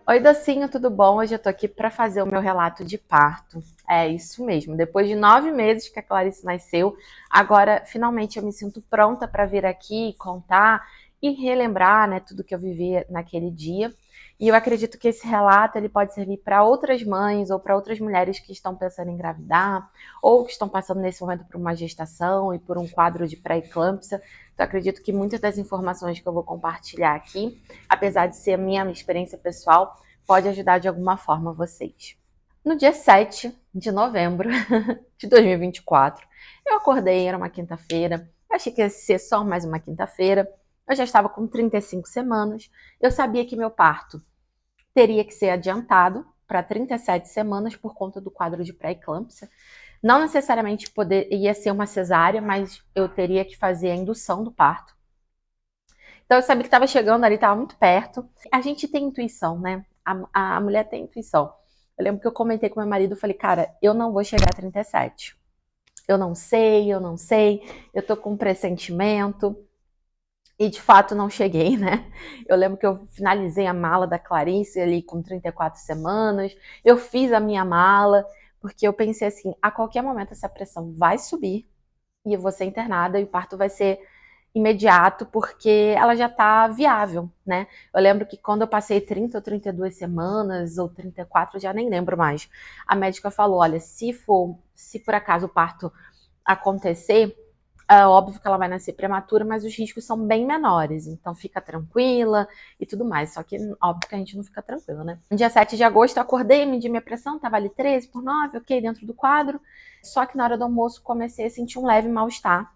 Oi, docinho, tudo bom? Hoje eu tô aqui para fazer o meu relato de parto. É isso mesmo. Depois de 9 meses que a Clarice nasceu, agora finalmente eu me sinto pronta para vir aqui contar e relembrar, né, tudo que eu vivi naquele dia. E eu acredito que esse relato ele pode servir para outras mães ou para outras mulheres que estão pensando em engravidar ou que estão passando nesse momento por uma gestação e por um quadro de pré-eclâmpsia. Então, acredito que muitas das informações que eu vou compartilhar aqui, apesar de ser a minha experiência pessoal, pode ajudar de alguma forma vocês. No dia 7 de novembro de 2024, eu acordei, era uma quinta-feira, eu achei que ia ser só mais uma quinta-feira, eu já estava com 35 semanas, eu sabia que meu parto teria que ser adiantado para 37 semanas por conta do quadro de pré-eclâmpsia. Não necessariamente ia ser uma cesárea, mas eu teria que fazer a indução do parto. Então eu sabia que estava chegando ali, estava muito perto. A gente tem intuição, né? A mulher tem intuição. Eu lembro que eu comentei com meu marido, falei, cara, eu não vou chegar a 37. Eu não sei, eu tô com um pressentimento. E de fato não cheguei, né? Eu lembro que eu finalizei a mala da Clarice ali com 34 semanas. Eu fiz a minha mala, porque eu pensei assim, a qualquer momento essa pressão vai subir e eu vou ser internada e o parto vai ser imediato, porque ela já tá viável, né? Eu lembro que quando eu passei 30 ou 32 semanas, ou 34, já nem lembro mais, a médica falou, olha, se por acaso o parto acontecer, é óbvio que ela vai nascer prematura, mas os riscos são bem menores, então fica tranquila e tudo mais, só que óbvio que a gente não fica tranquila, né? No dia 7 de agosto eu acordei, medi minha pressão, tava ali 13/9, ok, dentro do quadro, só que na hora do almoço comecei a sentir um leve mal-estar,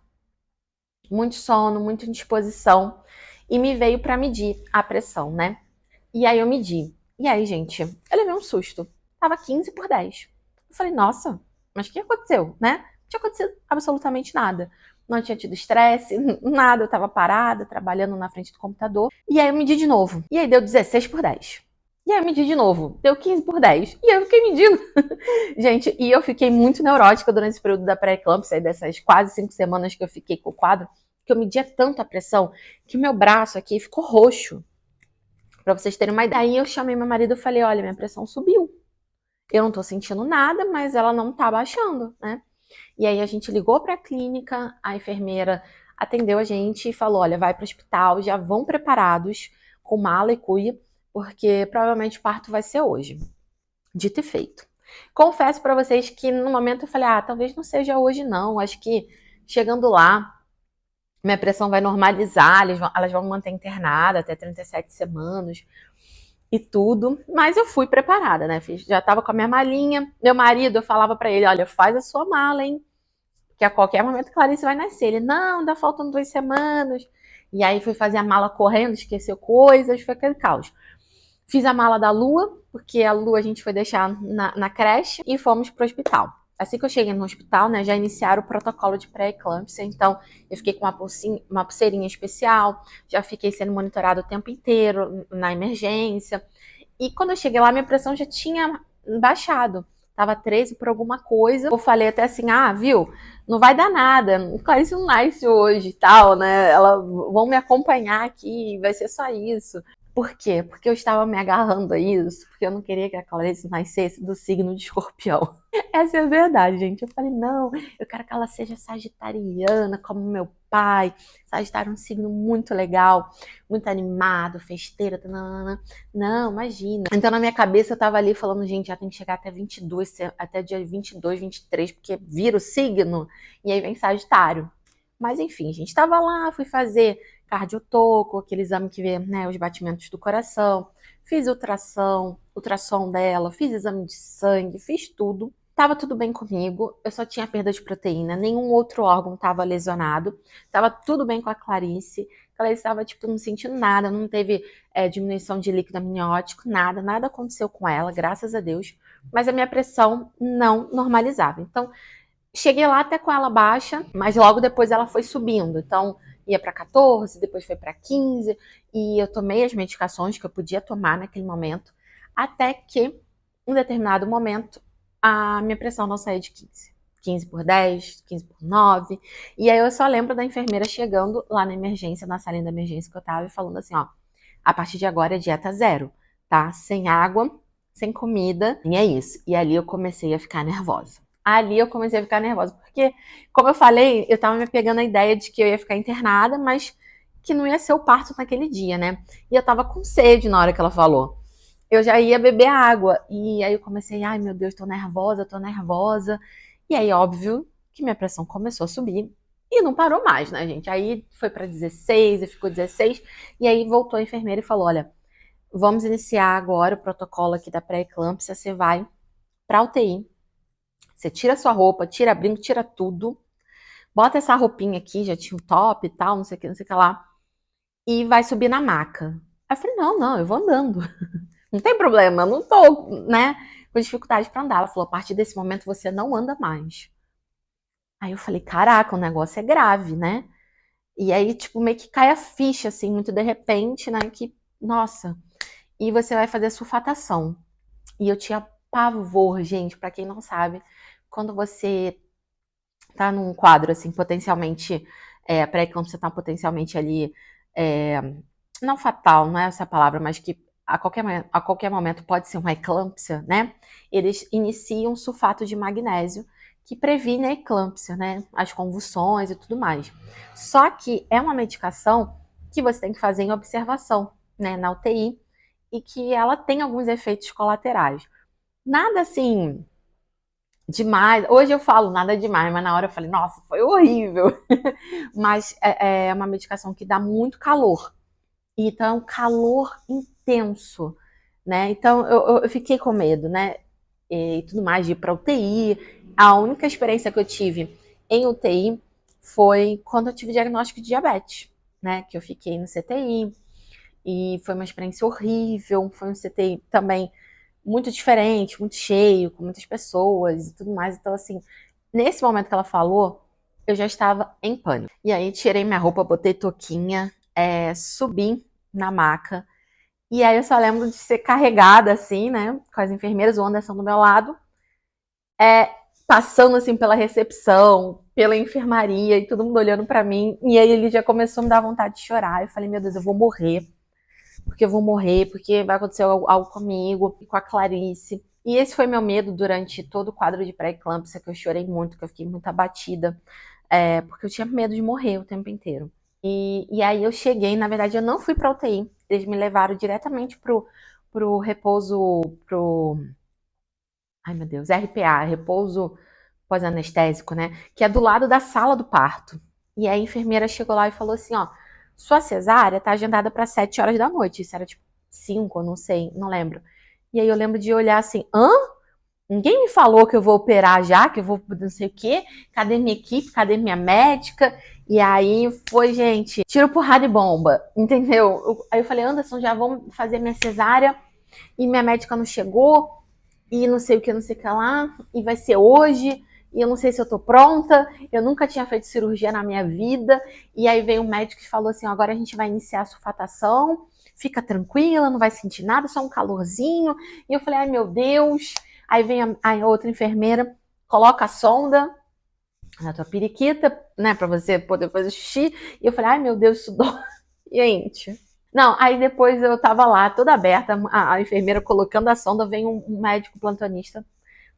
muito sono, muita indisposição, e me veio para medir a pressão, né? E aí eu medi. E aí, gente, eu levei um susto. Tava 15/10. Eu falei, nossa, mas o que aconteceu, né? Não tinha acontecido absolutamente nada. Não tinha tido estresse, nada. Eu tava parada, trabalhando na frente do computador. E aí eu medi de novo. E aí deu 16/10. E aí eu medi de novo. Deu 15/10. E aí eu fiquei medindo. Gente, e eu fiquei muito neurótica durante esse período da pré-eclâmpsia, dessas quase 5 semanas que eu fiquei com o quadro, que eu media tanto a pressão que o meu braço aqui ficou roxo. Pra vocês terem uma ideia. Aí eu chamei meu marido e falei, olha, minha pressão subiu. Eu não tô sentindo nada, mas ela não tá baixando, né? E aí a gente ligou pra clínica, a enfermeira atendeu a gente e falou, olha, vai pro hospital, já vão preparados com mala e cuia, porque provavelmente o parto vai ser hoje. Dito e feito. Confesso pra vocês que no momento eu falei, talvez não seja hoje não, acho que chegando lá, minha pressão vai normalizar, elas vão me manter internada até 37 semanas e tudo, mas eu fui preparada, né? Já tava com a minha malinha. Meu marido, eu falava pra ele, olha, faz a sua mala, hein? Que a qualquer momento Clarice vai nascer. Ele, não, ainda faltam 2 semanas. E aí fui fazer a mala correndo, esqueceu coisas, foi aquele caos. Fiz a mala da Lua, porque a Lua a gente foi deixar na creche e fomos pro hospital. Assim que eu cheguei no hospital, né, já iniciaram o protocolo de pré-eclâmpsia, então eu fiquei com uma pulseirinha especial, já fiquei sendo monitorada o tempo inteiro na emergência. E quando eu cheguei lá, minha pressão já tinha baixado. Tava 13 por alguma coisa. Eu falei até assim, viu, não vai dar nada. Clarice não nasce hoje e tal, né? Elas vão me acompanhar aqui, vai ser só isso. Por quê? Porque eu estava me agarrando a isso, porque eu não queria que a Clarice nascesse do signo de Escorpião. Essa é a verdade, gente. Eu falei, não, eu quero que ela seja sagitariana, como meu pai. Sagitário é um signo muito legal, muito animado, festeiro. Tanana. Não, imagina. Então, na minha cabeça, eu tava ali falando, gente, já tem que chegar até 22, até dia 22, 23, porque vira o signo, e aí vem Sagitário. Mas, enfim, a gente tava lá, fui fazer cardiotoco, aquele exame que vê, né, os batimentos do coração. Fiz ultrassom dela, fiz exame de sangue, fiz tudo. Tava tudo bem comigo, eu só tinha perda de proteína, nenhum outro órgão tava lesionado, tava tudo bem com a Clarice. A Clarice tava, tipo, não sentindo nada, não teve diminuição de líquido amniótico, nada aconteceu com ela, graças a Deus. Mas a minha pressão não normalizava. Então, cheguei lá até com ela baixa, mas logo depois ela foi subindo. Então, ia para 14, depois foi para 15, e eu tomei as medicações que eu podia tomar naquele momento, até que, em determinado momento, a minha pressão não saía de 15. 15 por 10, 15 por 9. E aí eu só lembro da enfermeira chegando lá na emergência, na salinha da emergência que eu tava, e falando assim, ó, a partir de agora é dieta zero, tá? Sem água, sem comida, e é isso. E ali eu comecei a ficar nervosa. Ali eu comecei a ficar nervosa, porque, como eu falei, eu tava me pegando a ideia de que eu ia ficar internada, mas que não ia ser o parto naquele dia, né? E eu tava com sede na hora que ela falou. Eu já ia beber água. E aí eu comecei, ai meu Deus, tô nervosa, tô nervosa. E aí, óbvio, que minha pressão começou a subir. E não parou mais, né, gente? Aí foi pra 16, e ficou 16. E aí voltou a enfermeira e falou: olha, vamos iniciar agora o protocolo aqui da pré-eclâmpsia. Você vai pra UTI. Você tira sua roupa, tira brinco, tira tudo. Bota essa roupinha aqui, já tinha o top e tal, não sei o que lá. E vai subir na maca. Aí eu falei, não, eu vou andando. Não tem problema, eu não tô, né, com dificuldade pra andar. Ela falou, a partir desse momento você não anda mais. Aí eu falei, caraca, o negócio é grave, né? E aí, tipo, meio que cai a ficha, assim, muito de repente, né? Que, nossa. E você vai fazer sulfatação. E eu tinha pavor, gente, pra quem não sabe, quando você tá num quadro, assim, potencialmente, a pré-eclâmpsia tá potencialmente ali, é, não fatal, não é essa a palavra, mas que a qualquer momento pode ser uma eclâmpsia, né? Eles iniciam sulfato de magnésio, que previne a eclâmpsia, né? As convulsões e tudo mais. Só que é uma medicação que você tem que fazer em observação, né, na UTI, e que ela tem alguns efeitos colaterais. Nada assim demais. Hoje eu falo nada demais, mas na hora eu falei, nossa, foi horrível. Mas é uma medicação que dá muito calor. Então, é um calor intenso, né? Então, eu fiquei com medo, né? E tudo mais, de ir para UTI. A única experiência que eu tive em UTI foi quando eu tive diagnóstico de diabetes, né? Que eu fiquei no CTI. E foi uma experiência horrível. Foi um CTI também muito diferente, muito cheio, com muitas pessoas e tudo mais. Então, assim, nesse momento que ela falou, eu já estava em pânico. E aí, tirei minha roupa, botei touquinha, subi na maca. E aí, eu só lembro de ser carregada, assim, né, com as enfermeiras, o Anderson do meu lado, passando, assim, pela recepção, pela enfermaria e todo mundo olhando pra mim. E aí, ele já começou a me dar vontade de chorar. Eu falei, meu Deus, eu vou morrer, porque vai acontecer algo comigo, com a Clarice. E esse foi meu medo durante todo o quadro de pré-eclâmpsia, que eu chorei muito, que eu fiquei muito abatida, porque eu tinha medo de morrer o tempo inteiro. E aí eu cheguei, na verdade eu não fui pra UTI, eles me levaram diretamente pro repouso, ai meu Deus, RPA, repouso pós-anestésico, né, que é do lado da sala do parto. E aí a enfermeira chegou lá e falou assim, ó, sua cesárea tá agendada para 7 horas da noite. Isso era tipo 5, eu não sei, não lembro. E aí eu lembro de olhar assim, hã? Ninguém me falou que eu vou operar já, que eu vou não sei o quê. Cadê minha equipe? Cadê minha médica? E aí foi, gente, tiro, porrada e bomba, entendeu? Aí eu falei, Anderson, já vamos fazer minha cesárea e minha médica não chegou e não sei o que, não sei o que lá, e vai ser hoje, e eu não sei se eu tô pronta, eu nunca tinha feito cirurgia na minha vida, e aí veio um médico que falou assim, agora a gente vai iniciar a sulfatação, fica tranquila, não vai sentir nada, só um calorzinho, e eu falei, ai meu Deus, aí vem a outra enfermeira, coloca a sonda na tua periquita, né, pra você poder fazer xixi, e eu falei, ai meu Deus, isso dói, gente... Não, aí depois eu tava lá, toda aberta, a enfermeira colocando a sonda, vem um médico plantonista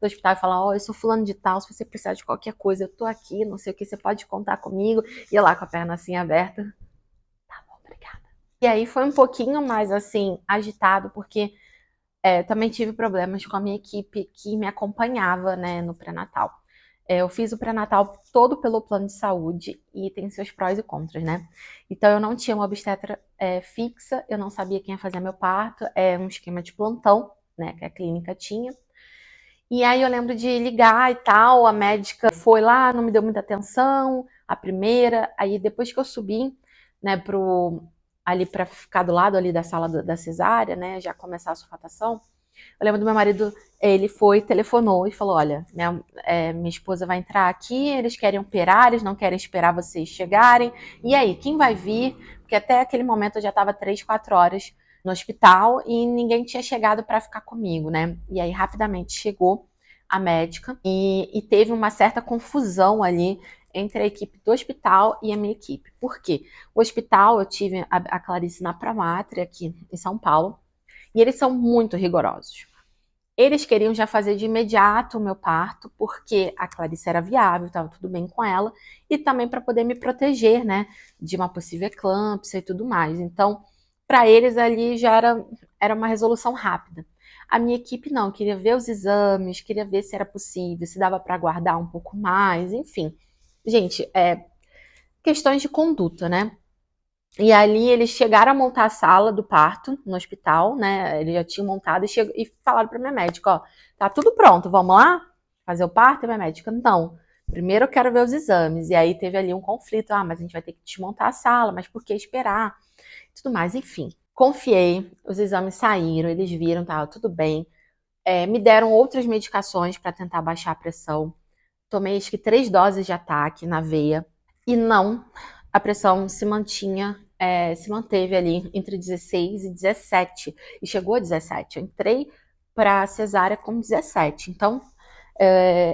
do hospital e fala, ó, eu sou fulano de tal, se você precisar de qualquer coisa, eu tô aqui, não sei o que, você pode contar comigo. E eu lá com a perna assim aberta. Tá bom, obrigada. E aí foi um pouquinho mais assim, agitado, porque também tive problemas com a minha equipe que me acompanhava, né, no pré-natal. Eu fiz o pré-natal todo pelo plano de saúde e tem seus prós e contras, né? Então eu não tinha uma obstetra fixa, eu não sabia quem ia fazer meu parto, é um esquema de plantão, né, que a clínica tinha. E aí eu lembro de ligar e tal, a médica foi lá, não me deu muita atenção, a primeira, aí depois que eu subi, né, ali para ficar do lado ali da sala da cesárea, né, já começar a sulfatação, eu lembro do meu marido, ele foi, telefonou e falou, olha, minha esposa vai entrar aqui, eles querem operar, eles não querem esperar vocês chegarem, e aí, quem vai vir? Porque até aquele momento eu já estava 3, 4 horas no hospital e ninguém tinha chegado para ficar comigo, né? E aí rapidamente chegou a médica e teve uma certa confusão ali entre a equipe do hospital e a minha equipe. Por quê? O hospital, eu tive a Clarice na Pramátria, aqui em São Paulo, e eles são muito rigorosos. Eles queriam já fazer de imediato o meu parto, porque a Clarice era viável, estava tudo bem com ela, e também para poder me proteger, né, de uma possível eclâmpsia e tudo mais. Então, para eles ali já era uma resolução rápida. A minha equipe não, queria ver os exames, queria ver se era possível, se dava para aguardar um pouco mais, enfim. Gente, questões de conduta, né? E ali eles chegaram a montar a sala do parto no hospital, né? Eles já tinham montado e falaram para minha médica, ó, tá tudo pronto, vamos lá fazer o parto? E minha médica, não. Primeiro eu quero ver os exames. E aí teve ali um conflito, mas a gente vai ter que desmontar a sala, mas por que esperar? Tudo mais, enfim. Confiei, os exames saíram, eles viram, tava tudo bem. Me deram outras medicações para tentar baixar a pressão. Tomei acho que 3 doses de ataque na veia. E não, a pressão se manteve ali entre 16 e 17. E chegou a 17. Eu entrei para cesárea com 17. Então,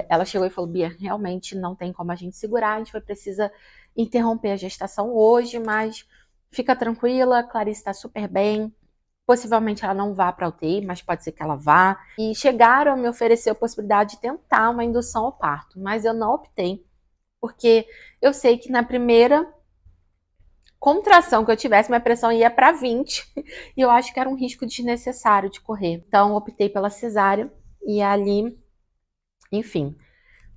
ela chegou e falou, Bia, realmente não tem como a gente segurar, a gente vai precisar interromper a gestação hoje, mas fica tranquila, a Clarice está super bem. Possivelmente ela não vá para a UTI, mas pode ser que ela vá. E chegaram a me oferecer a possibilidade de tentar uma indução ao parto, mas eu não optei, porque eu sei que na primeira contração que eu tivesse, minha pressão ia para 20 e eu acho que era um risco desnecessário de correr. Então, optei pela cesárea e ali, enfim,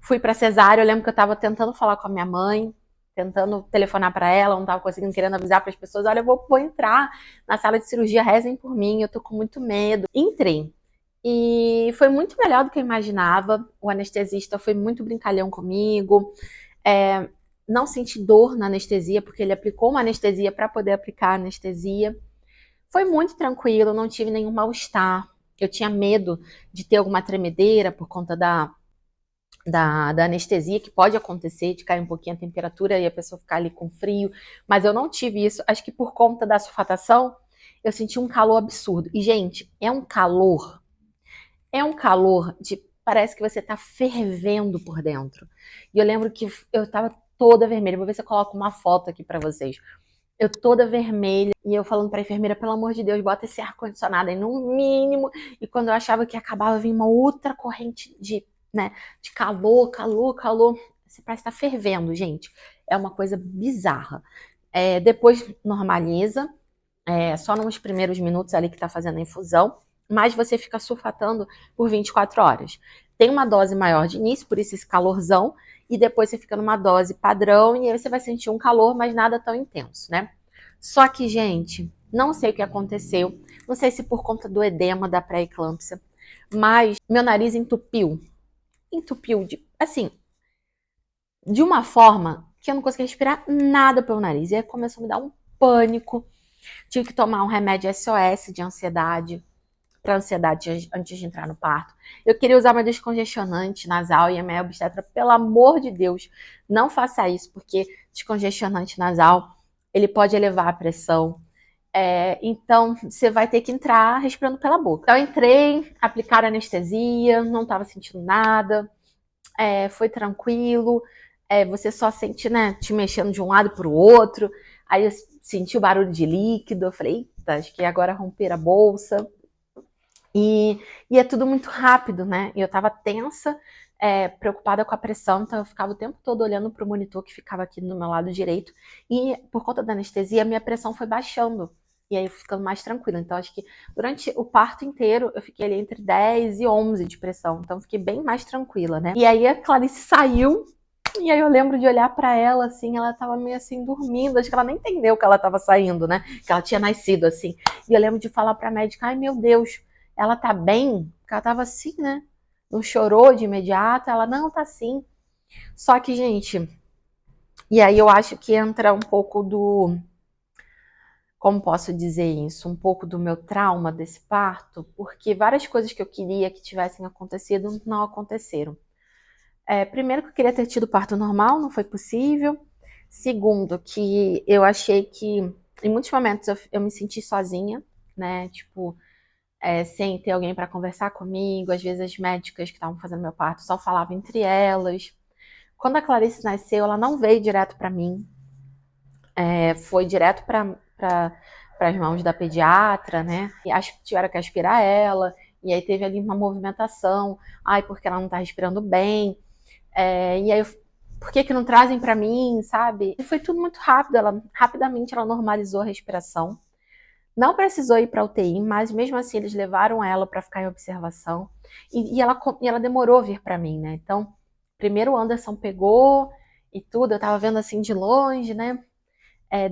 fui para cesárea. Eu lembro que eu estava tentando falar com a minha mãe, tentando telefonar para ela, não estava conseguindo, querendo avisar para as pessoas, olha, eu vou entrar na sala de cirurgia, rezem por mim, eu tô com muito medo. Entrei. E foi muito melhor do que eu imaginava. O anestesista foi muito brincalhão comigo. É, não senti dor na anestesia, porque ele aplicou uma anestesia para poder aplicar a anestesia. Foi muito tranquilo, não tive nenhum mal-estar. Eu tinha medo de ter alguma tremedeira por conta da anestesia, que pode acontecer, de cair um pouquinho a temperatura e a pessoa ficar ali com frio, mas eu não tive isso. Acho que por conta da sulfatação, eu senti um calor absurdo. E, gente, é um calor de, parece que você tá fervendo por dentro. E eu lembro que eu tava toda vermelha. Vou ver se eu coloco uma foto aqui pra vocês. Eu toda vermelha e eu falando pra enfermeira, pelo amor de Deus, bota esse ar-condicionado aí no mínimo. E quando eu achava que acabava, vinha uma outra corrente de calor, calor, calor. Você parece estar fervendo, gente. É uma coisa bizarra. Depois normaliza, só nos primeiros minutos ali que tá fazendo a infusão, mas você fica sulfatando por 24 horas. Tem uma dose maior de início, por isso esse calorzão, e depois você fica numa dose padrão, e aí você vai sentir um calor, mas nada tão intenso, né? Só que, gente, não sei o que aconteceu, não sei se por conta do edema da pré-eclâmpsia, mas meu nariz entupiu. Entupiu, assim, de uma forma que eu não conseguia respirar nada pelo nariz. E aí começou a me dar um pânico. Tive que tomar um remédio SOS de ansiedade, para ansiedade antes de entrar no parto. Eu queria usar uma descongestionante nasal e a minha obstetra, pelo amor de Deus, não faça isso, porque descongestionante nasal, ele pode elevar a pressão. Então, você vai ter que entrar respirando pela boca. Então, eu entrei, aplicaram anestesia, não estava sentindo nada, foi tranquilo. Você só sente, né, te mexendo de um lado para o outro. Aí eu senti o barulho de líquido, eu falei, eita, acho que agora romper a bolsa. E é tudo muito rápido, né? E eu tava tensa, preocupada com a pressão, então eu ficava o tempo todo olhando pro monitor que ficava aqui do meu lado direito. E por conta da anestesia, minha pressão foi baixando. E aí eu fui ficando mais tranquila. Então acho que durante o parto inteiro eu fiquei ali entre 10 e 11 de pressão. Então fiquei bem mais tranquila, né? E aí a Clarice saiu. E aí eu lembro de olhar pra ela, assim, ela tava meio assim, dormindo. Acho que ela nem entendeu que ela tava saindo, né? Que ela tinha nascido, assim. E eu lembro de falar pra médica, ai meu Deus, ela tá bem? Porque ela tava assim, né? não chorou de imediato. Ela, não, tá sim. Só que, gente, e aí eu acho que entra um pouco do, como posso dizer isso, um pouco do meu trauma desse parto, porque várias coisas que eu queria que tivessem acontecido não aconteceram. Primeiro que eu queria ter tido parto normal, não foi possível. Segundo, que eu achei que em muitos momentos eu me senti sozinha, né? Tipo, sem ter alguém para conversar comigo. Às vezes as médicas que estavam fazendo meu parto só falavam entre elas. Quando a Clarice nasceu, ela não veio direto para mim, foi direto para as mãos da pediatra, né? E tiveram que aspirar ela, e aí teve ali uma movimentação. Ai, porque ela não tá respirando bem. E aí, por que não trazem para mim, sabe? E foi tudo muito rápido. Rapidamente ela normalizou a respiração. Não precisou ir para UTI, mas mesmo assim eles levaram ela para ficar em observação. E ela demorou a vir para mim, né? Então, primeiro o Anderson pegou e tudo, eu tava vendo assim de longe, né?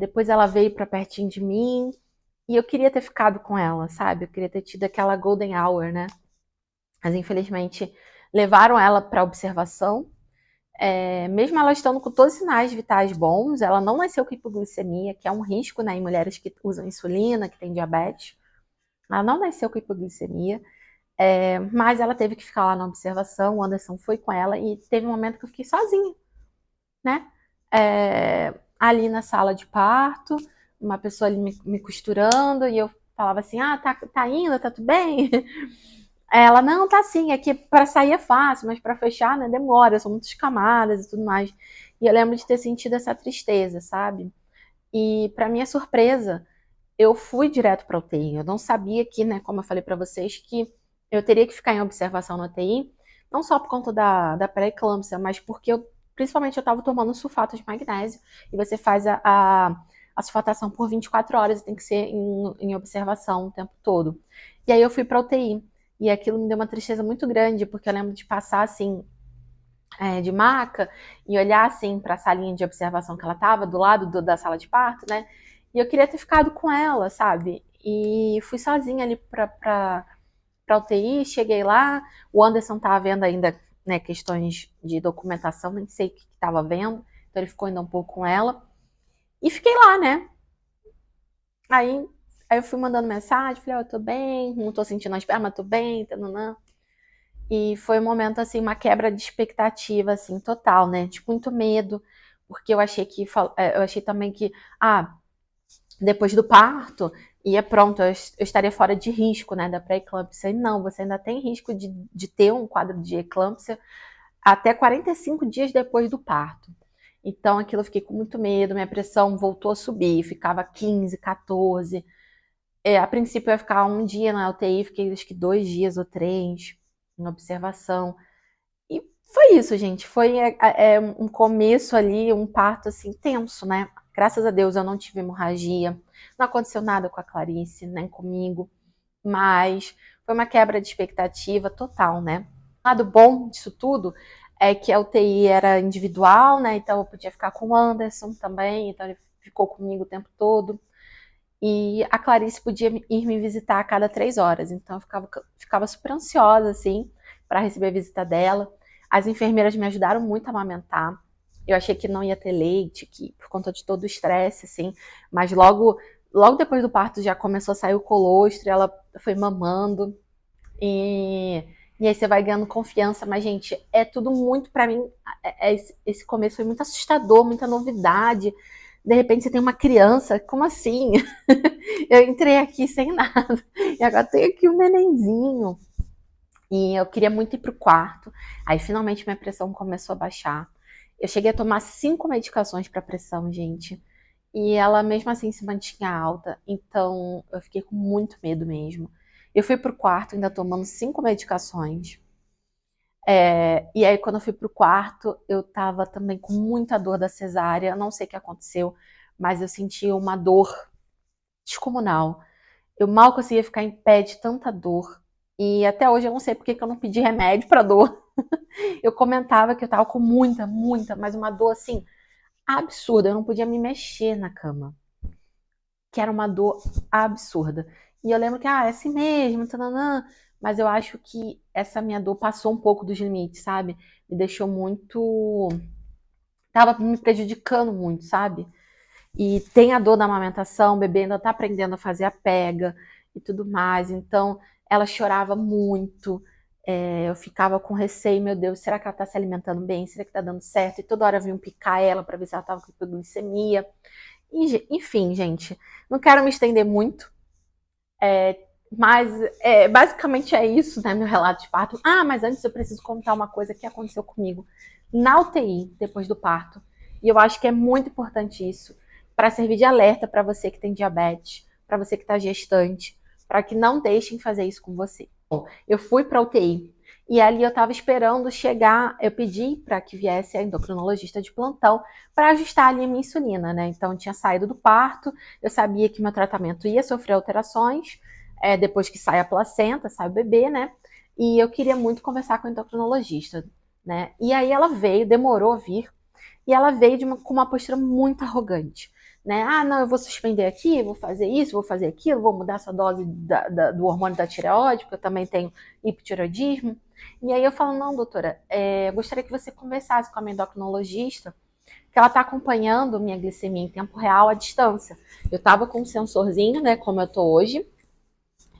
Depois ela veio para pertinho de mim e eu queria ter ficado com ela, sabe? Eu queria ter tido aquela golden hour, né? Mas infelizmente levaram ela para observação. Mesmo ela estando com todos os sinais vitais bons, ela não nasceu com hipoglicemia, que é um risco, né, em mulheres que usam insulina, que têm diabetes. Ela não nasceu com hipoglicemia, mas ela teve que ficar lá na observação. O Anderson foi com ela e teve um momento que eu fiquei sozinha, né? Ali na sala de parto, uma pessoa ali me costurando e eu falava assim: ah, tá indo, tá tudo bem? Ela, não, tá sim, é que pra sair é fácil, mas pra fechar, né, demora, são muitas camadas e tudo mais. E eu lembro de ter sentido essa tristeza, sabe? E pra minha surpresa, eu fui direto pra UTI. Eu não sabia que, né, como eu falei pra vocês, que eu teria que ficar em observação na UTI, não só por conta da pré-eclâmpsia, mas porque principalmente eu tava tomando sulfato de magnésio, e você faz a sulfatação por 24 horas e tem que ser em observação o tempo todo. E aí eu fui pra UTI. E aquilo me deu uma tristeza muito grande, porque eu lembro de passar assim, de maca, e olhar assim para a salinha de observação que ela estava, do lado da sala de parto, né? E eu queria ter ficado com ela, sabe? E fui sozinha ali pra UTI, cheguei lá, o Anderson tava vendo ainda, né, questões de documentação, nem sei o que estava vendo, então ele ficou ainda um pouco com ela. E fiquei lá, né? Aí, aí eu fui mandando mensagem, falei, eu tô bem, não tô sentindo as pernas, mas tô bem, tananã. E foi um momento, assim, uma quebra de expectativa, assim, total, né? De muito medo, porque eu achei também que, depois do parto, ia pronto, eu estaria fora de risco, né, da pré-eclâmpsia. E não, você ainda tem risco de ter um quadro de eclâmpsia até 45 dias depois do parto. Então, aquilo eu fiquei com muito medo, minha pressão voltou a subir, ficava 15, 14. A princípio eu ia ficar um dia na UTI, fiquei acho que 2 dias ou 3 em observação. E foi isso, gente. Foi um começo ali, um parto assim tenso, né? Graças a Deus eu não tive hemorragia, não aconteceu nada com a Clarice, nem comigo, mas foi uma quebra de expectativa total, né? O lado bom disso tudo é que a UTI era individual, né? Então eu podia ficar com o Anderson também, então ele ficou comigo o tempo todo. E a Clarice podia ir me visitar a cada 3 horas, então eu ficava super ansiosa, assim, para receber a visita dela. As enfermeiras me ajudaram muito a amamentar. Eu achei que não ia ter leite, que por conta de todo o estresse, assim, mas logo depois do parto já começou a sair o colostro, ela foi mamando, e aí você vai ganhando confiança, mas, gente, é tudo muito, pra mim, esse começo foi muito assustador, muita novidade. De repente você tem uma criança, como assim? Eu entrei aqui sem nada, e agora tenho aqui um nenenzinho. E eu queria muito ir pro quarto, aí finalmente minha pressão começou a baixar. Eu cheguei a tomar 5 medicações para pressão, gente. E ela mesmo assim se mantinha alta, então eu fiquei com muito medo mesmo. Eu fui pro quarto ainda tomando 5 medicações. E aí quando eu fui pro quarto, eu tava também com muita dor da cesárea, não sei o que aconteceu, mas eu senti uma dor descomunal. Eu mal conseguia ficar em pé de tanta dor. E até hoje eu não sei porque que eu não pedi remédio pra dor. Eu comentava que eu tava com muita, mas uma dor assim absurda. Eu não podia me mexer na cama, que era uma dor absurda. E eu lembro que, é assim mesmo, tananã, mas eu acho que essa minha dor passou um pouco dos limites, sabe? Me deixou muito. Tava me prejudicando muito, sabe? E tem a dor da amamentação, o bebê ainda tá aprendendo a fazer a pega e tudo mais. Então, ela chorava muito. Eu ficava com receio, meu Deus, será que ela tá se alimentando bem? Será que tá dando certo? E toda hora vinham picar ela para ver se ela tava com hipoglicemia. Enfim, gente, não quero me estender muito, mas basicamente é isso, né, meu relato de parto. Ah, mas antes eu preciso contar uma coisa que aconteceu comigo na UTI, depois do parto. E eu acho que é muito importante isso, para servir de alerta para você que tem diabetes, para você que está gestante, para que não deixem fazer isso com você. Bom, eu fui para a UTI, e ali eu estava esperando chegar, eu pedi para que viesse a endocrinologista de plantão para ajustar ali a minha insulina, né? Então eu tinha saído do parto, eu sabia que meu tratamento ia sofrer alterações, depois que sai a placenta, sai o bebê, né? E eu queria muito conversar com a endocrinologista, né? E aí ela veio, demorou a vir, e ela veio com uma postura muito arrogante. Né? Ah, não, eu vou suspender aqui, vou fazer isso, vou fazer aquilo, vou mudar essa dose do hormônio da tireoide, porque eu também tenho hipotireoidismo. E aí eu falo, não, doutora, eu gostaria que você conversasse com a minha endocrinologista, que ela está acompanhando minha glicemia em tempo real à distância. Eu estava com um sensorzinho, né, como eu estou hoje,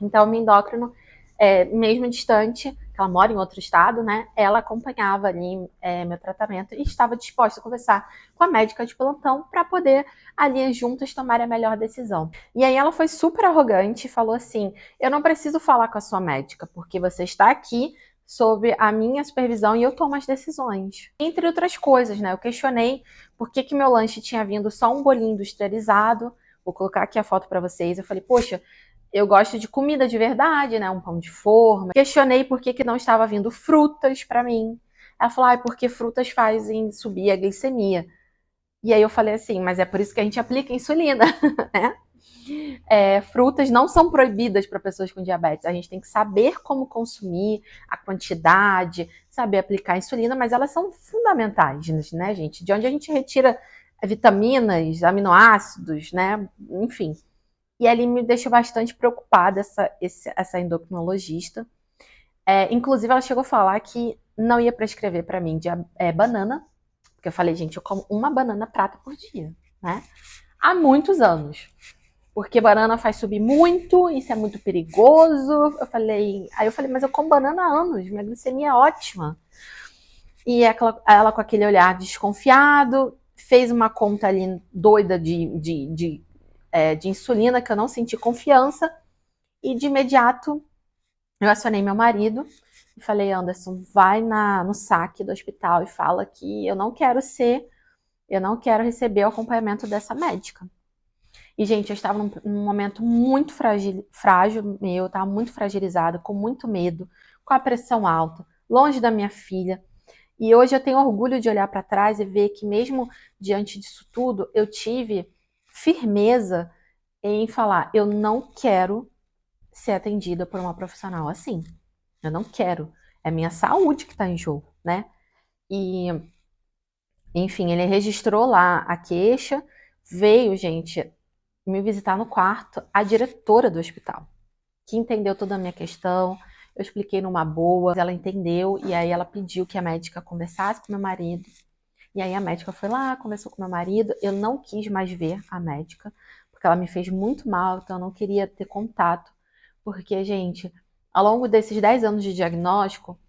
então, o meu endócrino, mesmo distante, que ela mora em outro estado, né? Ela acompanhava ali meu tratamento e estava disposta a conversar com a médica de plantão para poder ali juntas tomar a melhor decisão. E aí ela foi super arrogante e falou assim: eu não preciso falar com a sua médica, porque você está aqui sob a minha supervisão e eu tomo as decisões. Entre outras coisas, né? Eu questionei por que meu lanche tinha vindo só um bolinho industrializado. Vou colocar aqui a foto para vocês. Eu falei, poxa, eu gosto de comida de verdade, né? Um pão de forma. Questionei por que não estava vindo frutas para mim. Ela falou, porque frutas fazem subir a glicemia. E aí eu falei assim, mas é por isso que a gente aplica insulina, né? Frutas não são proibidas para pessoas com diabetes. A gente tem que saber como consumir, a quantidade, saber aplicar insulina, mas elas são fundamentais, né, gente? De onde a gente retira vitaminas, aminoácidos, né? Enfim. E ali me deixou bastante preocupada essa endocrinologista. Inclusive, ela chegou a falar que não ia prescrever para mim banana, porque eu falei, gente, eu como uma banana prata por dia, né? Há muitos anos. Porque banana faz subir muito, isso é muito perigoso. Aí eu falei, mas eu como banana há anos, minha glicemia é ótima. E ela com aquele olhar desconfiado, fez uma conta ali doida de insulina, que eu não senti confiança, e de imediato eu acionei meu marido e falei, Anderson, vai no saque do hospital e fala que eu não quero receber o acompanhamento dessa médica. E, gente, eu estava num momento muito frágil meu, eu estava muito fragilizada, com muito medo, com a pressão alta, longe da minha filha. E hoje eu tenho orgulho de olhar para trás e ver que mesmo diante disso tudo, eu tive firmeza em falar, eu não quero ser atendida por uma profissional assim. Eu não quero. É minha saúde que está em jogo, né? E, enfim, ele registrou lá a queixa, veio, gente, me visitar no quarto a diretora do hospital, que entendeu toda a minha questão. Eu expliquei numa boa, ela entendeu, e aí ela pediu que a médica conversasse com meu marido. E aí a médica foi lá, conversou com meu marido. Eu não quis mais ver a médica, porque ela me fez muito mal, então eu não queria ter contato. Porque, gente, ao longo desses 10 anos de diagnóstico,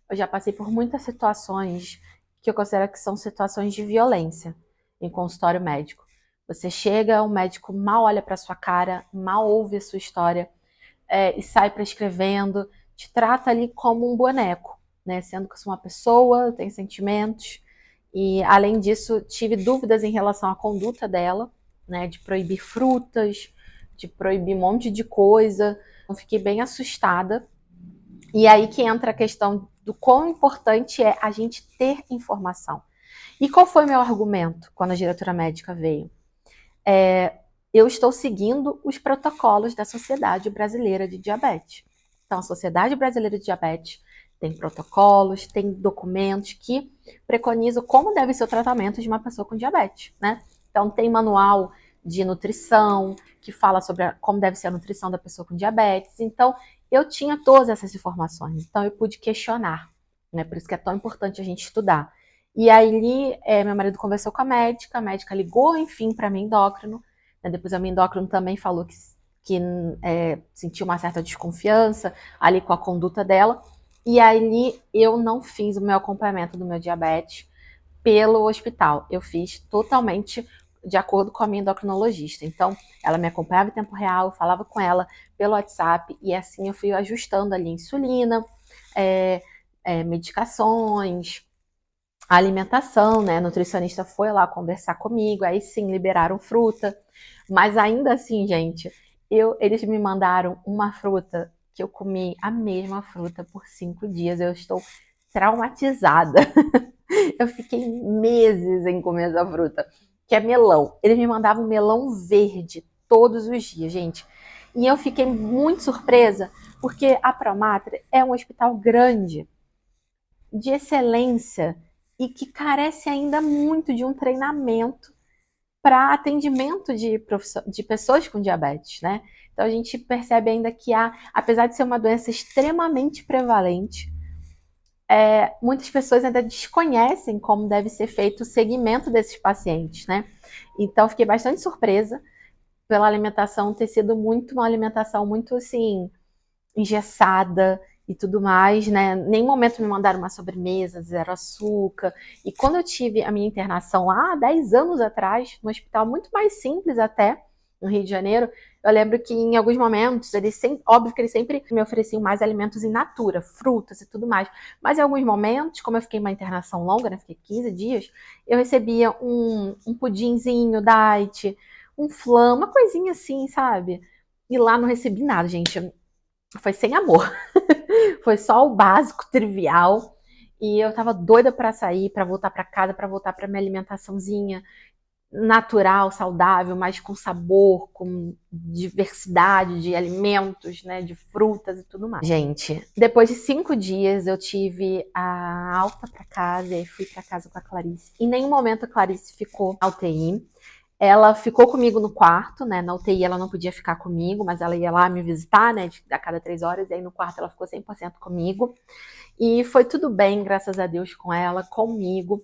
eu já passei por muitas situações que eu considero que são situações de violência em consultório médico. Você chega, o médico mal olha para sua cara, mal ouve a sua história e sai prescrevendo, te trata ali como um boneco, né? Sendo que eu sou uma pessoa, tenho sentimentos. E, além disso, tive dúvidas em relação à conduta dela, né? De proibir frutas, de proibir um monte de coisa. Eu fiquei bem assustada. E aí que entra a questão do quão importante é a gente ter informação. E qual foi o meu argumento quando a diretora médica veio? Eu estou seguindo os protocolos da Sociedade Brasileira de Diabetes. Então, a Sociedade Brasileira de Diabetes tem protocolos, tem documentos que preconizam como deve ser o tratamento de uma pessoa com diabetes, né? Então, tem manual de nutrição, que fala sobre como deve ser a nutrição da pessoa com diabetes. Então, eu tinha todas essas informações, então eu pude questionar, né? Por isso que é tão importante a gente estudar. E aí, meu marido conversou com a médica ligou, enfim, para minha endócrino, né? Depois a minha endócrino também falou que sentiu uma certa desconfiança ali com a conduta dela, e aí eu não fiz o meu acompanhamento do meu diabetes pelo hospital, eu fiz totalmente de acordo com a minha endocrinologista. Então, ela me acompanhava em tempo real, eu falava com ela pelo WhatsApp, e assim eu fui ajustando ali insulina, medicações, a alimentação, né? A nutricionista foi lá conversar comigo, aí sim liberaram fruta, mas ainda assim, gente, eles me mandaram uma fruta que eu comi a mesma fruta por 5 dias, eu estou traumatizada. Eu fiquei meses em comer essa fruta, que é melão. Eles me mandavam melão verde todos os dias, gente. E eu fiquei muito surpresa, porque a Promatra é um hospital grande, de excelência, e que carece ainda muito de um treinamento para atendimento de pessoas com diabetes, né? Então a gente percebe ainda que apesar de ser uma doença extremamente prevalente, muitas pessoas ainda desconhecem como deve ser feito o segmento desses pacientes, né? Então, fiquei bastante surpresa pela alimentação ter sido uma alimentação muito, assim, engessada e tudo mais, né? Em nenhum momento me mandaram uma sobremesa, zero açúcar. E quando eu tive a minha internação lá, 10 anos atrás, num hospital muito mais simples até, no Rio de Janeiro, eu lembro que em alguns momentos, óbvio que eles sempre me ofereciam mais alimentos in natura, frutas e tudo mais. Mas em alguns momentos, como eu fiquei uma internação longa, né? Fiquei 15 dias, eu recebia um pudinzinho diet, um flan, uma coisinha assim, sabe? E lá não recebi nada, gente. Foi sem amor. Foi só o básico, trivial. E eu tava doida para sair, para voltar para casa, para voltar para minha alimentaçãozinha natural, saudável, mas com sabor, com diversidade de alimentos, né, de frutas e tudo mais. Gente, depois de 5 dias eu tive a alta para casa e fui para casa com a Clarice. Em nenhum momento a Clarice ficou na UTI. Ela ficou comigo no quarto, né? Na UTI ela não podia ficar comigo, mas ela ia lá me visitar, né? A cada 3 horas, e aí no quarto ela ficou 100% comigo. E foi tudo bem, graças a Deus, com ela, comigo.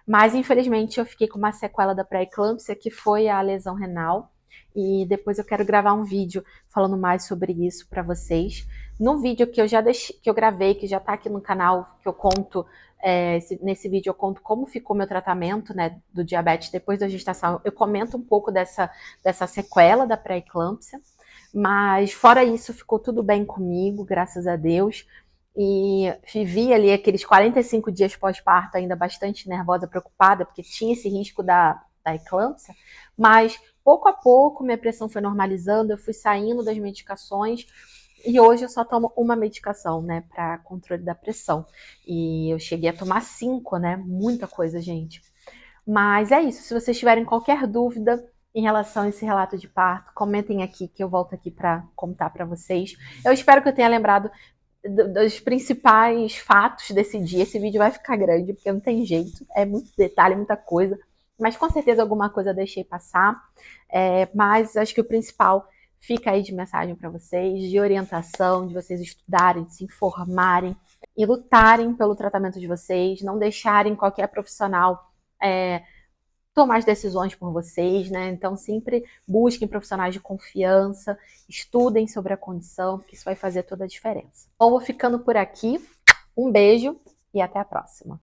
Mas, infelizmente, eu fiquei com uma sequela da pré-eclâmpsia, que foi a lesão renal. E depois eu quero gravar um vídeo falando mais sobre isso para vocês. No vídeo que eu gravei, que já tá aqui no canal, que eu conto, nesse vídeo eu conto como ficou meu tratamento, né, do diabetes depois da gestação. Eu comento um pouco dessa sequela da pré-eclâmpsia. Mas, fora isso, ficou tudo bem comigo, graças a Deus. E vivi ali aqueles 45 dias pós-parto ainda bastante nervosa, preocupada, porque tinha esse risco da eclâmpsia, mas pouco a pouco minha pressão foi normalizando, eu fui saindo das medicações e hoje eu só tomo uma medicação, né, para controle da pressão. E eu cheguei a tomar 5, né, muita coisa, gente. Mas é isso, se vocês tiverem qualquer dúvida em relação a esse relato de parto, comentem aqui que eu volto aqui para contar para vocês. Eu espero que eu tenha lembrado dos principais fatos desse dia. Esse vídeo vai ficar grande, porque não tem jeito, é muito detalhe, muita coisa, mas com certeza alguma coisa eu deixei passar, mas acho que o principal fica aí de mensagem para vocês, de orientação, de vocês estudarem, de se informarem e lutarem pelo tratamento de vocês, não deixarem qualquer profissional tomar as decisões por vocês, né? Então sempre busquem profissionais de confiança, estudem sobre a condição, porque isso vai fazer toda a diferença. Bom, vou ficando por aqui. Um beijo e até a próxima.